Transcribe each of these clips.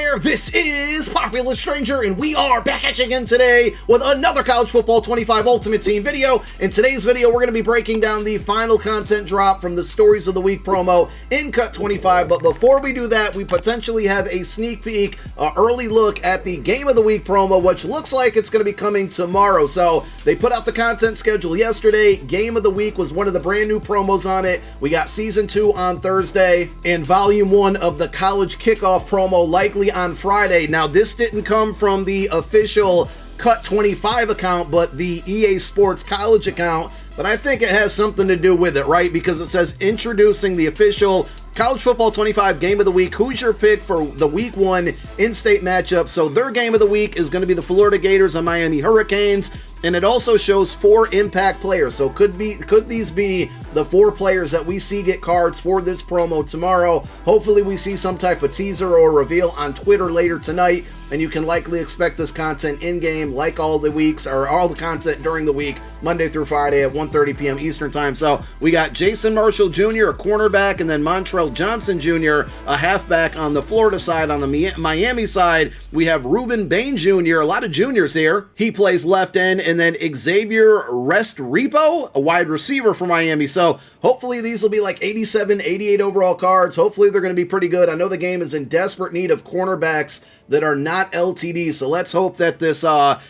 there, this is Popular Stranger, and we are back at you again today with another College Football 25 Ultimate Team video. In today's video, we're going to be breaking down the final content drop from the Stories of the Week promo in Cut 25, but before we do that, we potentially have a sneak peek, early look at the Game of the Week promo, which looks like it's going to be coming tomorrow. So they put out the content schedule yesterday. Game of the Week was one of the brand new promos on it. We got Season 2 on Thursday, and Volume 1 of the College Kickoff promo likely on Friday. Now, this didn't come from the official Cut 25 account, but the EA Sports College account, but I think it has something to do with it, right? Because it says introducing the official College Football 25 Game of the Week. Who's your pick for the Week 1 in-state matchup? So their Game of the Week is going to be the Florida Gators and Miami Hurricanes, and it also shows 4 impact players. So could these be the 4 players that we see get cards for this promo tomorrow? Hopefully we see some type of teaser or reveal on Twitter later tonight, and you can likely expect this content in-game like all the weeks, or all the content during the week, Monday through Friday at 1:30 p.m. Eastern Time. So we got Jason Marshall Jr., a cornerback, and then Montrell Johnson Jr., a halfback on the Florida side. On the Miami side, we have Ruben Bain Jr., a lot of juniors here. He plays left end, and then Xavier Restrepo, a wide receiver for Miami. So hopefully these will be like 87, 88 overall cards. Hopefully they're going to be pretty good. I know the game is in desperate need of cornerbacks that are not LTD, so let's hope that this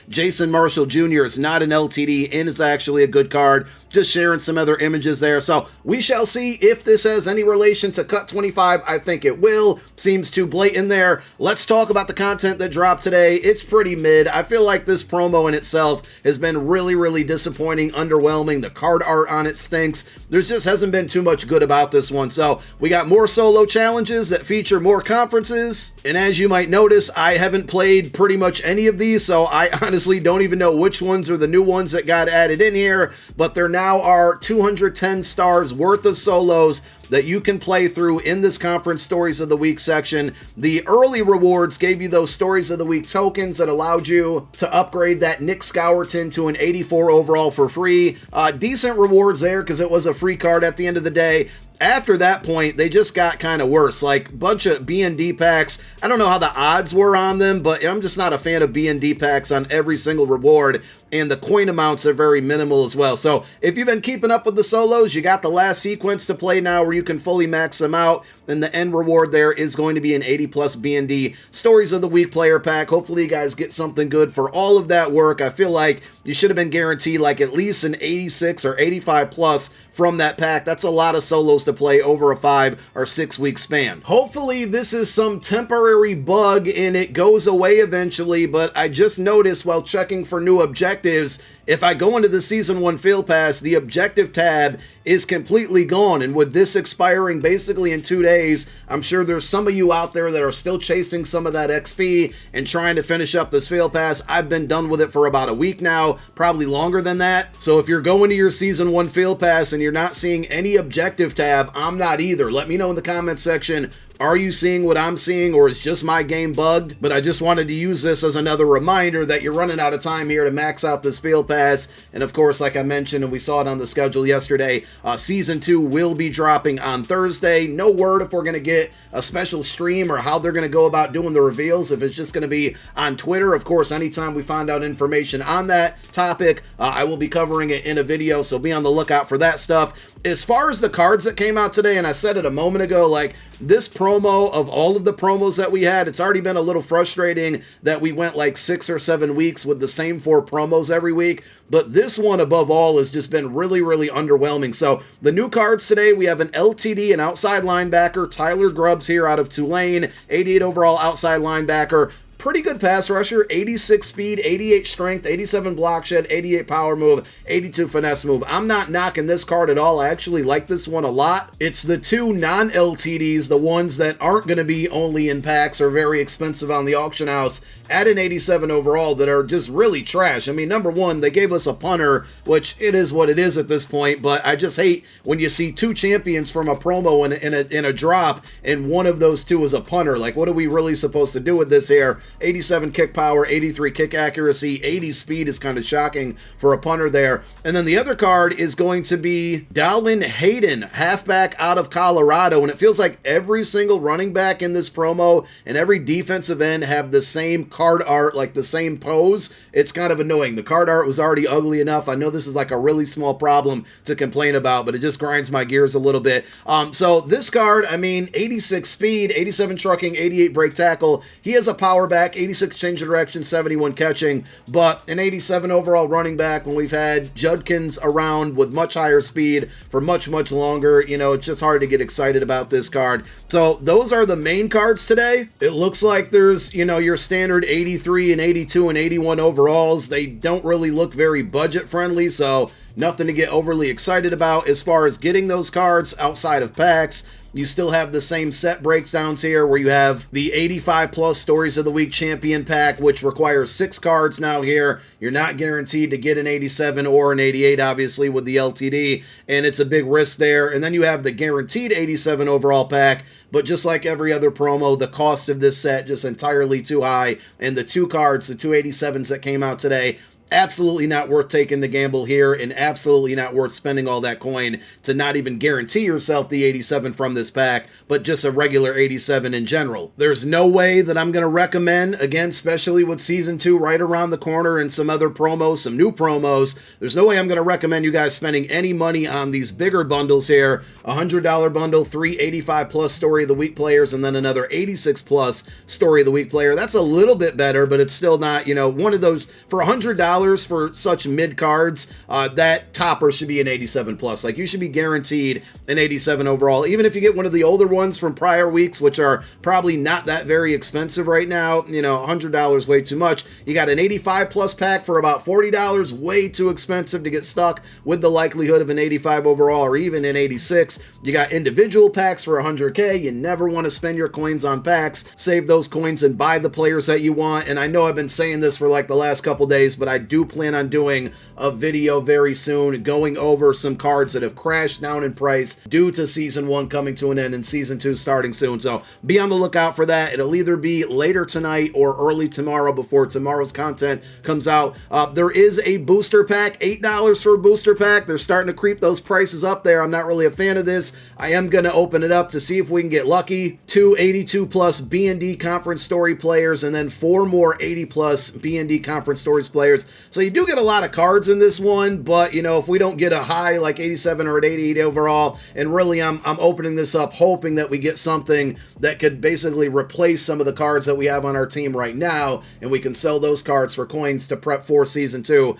Jason Marshall Jr. is not an LTD and is actually a good card. Just sharing some other images there. So we shall see if this has any relation to Cut 25. I think it will. Seems too blatant there. Let's talk about the content that dropped today. It's pretty mid. I feel like this promo in itself has been really, really disappointing, underwhelming. The card art on it stinks. There just hasn't been too much good about this one. So we got more solo challenges that feature more conferences. And as you might notice, I haven't played pretty much any of these, so I honestly don't even know which ones are the new ones that got added in here, but they're now are 210 stars worth of solos that you can play through in this conference Stories of the Week section. The early rewards gave you those Stories of the Week tokens that allowed you to upgrade that Nick Scowerton to an 84 overall for free. Decent rewards there because it was a free card at the end of the day. After that point, they just got kind of worse, like bunch of B&D packs. I don't know how the odds were on them, but I'm just not a fan of B&D packs on every single reward, and the coin amounts are very minimal as well. So if you've been keeping up with the solos, you got the last sequence to play now where you can fully max them out, and the end reward there is going to be an 80 plus B&D Stories of the Week player pack. Hopefully you guys get something good for all of that work. I feel like you should have been guaranteed like at least an 86 or 85 plus from that pack. That's a lot of solos to play over a 5 or 6 week span. Hopefully this is some temporary bug and it goes away eventually, but I just noticed while checking for new objectives, if I go into the Season 1 Field Pass, the objective tab is completely gone. And with this expiring basically in 2 days, I'm sure there's some of you out there that are still chasing some of that XP and trying to finish up this Field Pass. I've been done with it for about a week now, probably longer than that. So if you're going to your Season 1 Field Pass and you're not seeing any objective tab, I'm not either. Let me know in the comment section. Are you seeing what I'm seeing, or is just my game bugged? But I just wanted to use this as another reminder that you're running out of time here to max out this Field Pass. And of course, like I mentioned, and we saw it on the schedule yesterday, Season 2 will be dropping on Thursday. No word if we're going to get a special stream or how they're going to go about doing the reveals, if it's just going to be on Twitter. Of course, anytime we find out information on that topic, I will be covering it in a video, so be on the lookout for that stuff. As far as the cards that came out today, and I said it a moment ago, like this promo of all of the promos that we had, it's already been a little frustrating that we went like 6 or 7 weeks with the same 4 promos every week. But this one above all has just been really, really underwhelming. So the new cards today, we have an LTD, an outside linebacker, Tyler Grubbs here out of Tulane, 88 overall outside linebacker. Pretty good pass rusher, 86 speed, 88 strength, 87 block shed, 88 power move, 82 finesse move. I'm not knocking this card at all. I actually like this one a lot. It's the 2 non-LTDs, the ones that aren't going to be only in packs or very expensive on the auction house, at an 87 overall, that are just really trash. I mean, number one, they gave us a punter, which it is what it is at this point, but I just hate when you see 2 champions from a promo in a drop, and one of those 2 is a punter. Like, what are we really supposed to do with this here? 87 kick power, 83 kick accuracy, 80 speed is kind of shocking for a punter there. And then the other card is going to be Dalvin Hayden, halfback out of Colorado. And it feels like every single running back in this promo and every defensive end have the same card art, like the same pose. It's kind of annoying. The card art was already ugly enough. I know this is like a really small problem to complain about, but it just grinds my gears a little bit. So this card, I mean, 86 speed, 87 trucking, 88 break tackle. He has a power back, 86 change of direction, 71 catching, but an 87 overall running back when we've had Judkins around with much higher speed for much, much longer. You know, it's just hard to get excited about this card. So those are the main cards today. It looks like there's, you know, your standard 83 and 82 and 81 overalls. They don't really look very budget friendly, so nothing to get overly excited about as far as getting those cards outside of packs. You still have the same set breakdowns here where you have the 85 plus Stories of the Week champion pack, which requires 6 cards now here. You're not guaranteed to get an 87 or an 88, obviously, with the LTD, and it's a big risk there. And then you have the guaranteed 87 overall pack, but just like every other promo, the cost of this set just entirely too high. And the 2 cards, the 2 87s that came out today, absolutely not worth taking the gamble here, and absolutely not worth spending all that coin to not even guarantee yourself the 87 from this pack, but just a regular 87 in general. There's no way that I'm going to recommend, again, especially with Season 2 right around the corner and some other promos, some new promos, there's no way I'm going to recommend you guys spending any money on these bigger bundles here. $100 bundle, 3 85 plus Story of the Week players, and then another 86 plus Story of the Week player. That's a little bit better, but it's still not, you know, one of those for $100 for such mid cards. That topper should be an 87 plus. Like, you should be guaranteed an 87 overall, even if you get one of the older ones from prior weeks, which are probably not that very expensive right now. You know, $100 way too much. You got an 85 plus pack for about $40, way too expensive to get stuck with the likelihood of an 85 overall or even an 86. You got individual packs for 100K. You never want to spend your coins on packs. Save those coins and buy the players that you want. And I know I've been saying this for like the last couple days, but I do plan on doing a video very soon going over some cards that have crashed down in price due to Season 1 coming to an end and Season 2 starting soon. So be on the lookout for that. It'll either be later tonight or early tomorrow before tomorrow's content comes out. There is a booster pack, $8 for a booster pack. They're starting to creep those prices up there. I'm not really a fan of this. I am going to open it up to see if we can get lucky. 2 82 plus B&D Conference Story players, and then 4 more 80 plus B&D Conference Stories players. So you do get a lot of cards in this one, but, you know, if we don't get a high like 87 or an 88 overall, and really I'm opening this up hoping that we get something that could basically replace some of the cards that we have on our team right now, and we can sell those cards for coins to prep for Season 2.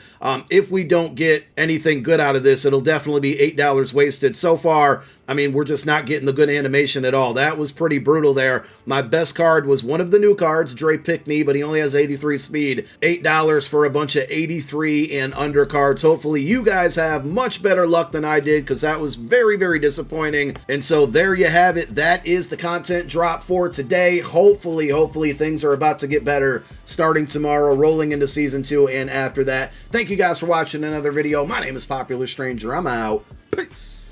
If we don't get anything good out of this, it'll definitely be $8 wasted. So far, I mean, we're just not getting the good animation at all. That was pretty brutal there. My best card was one of the new cards, Dre Pickney, but he only has 83 speed. $8 for a bunch of 83 and under cards. Hopefully you guys have much better luck than I did, because that was very, very disappointing. And so there you have it. That is the content drop for today. Hopefully things are about to get better starting tomorrow, rolling into Season 2 and after that. Thank you guys for watching another video. My name is Popular Stranger. I'm out. Peace.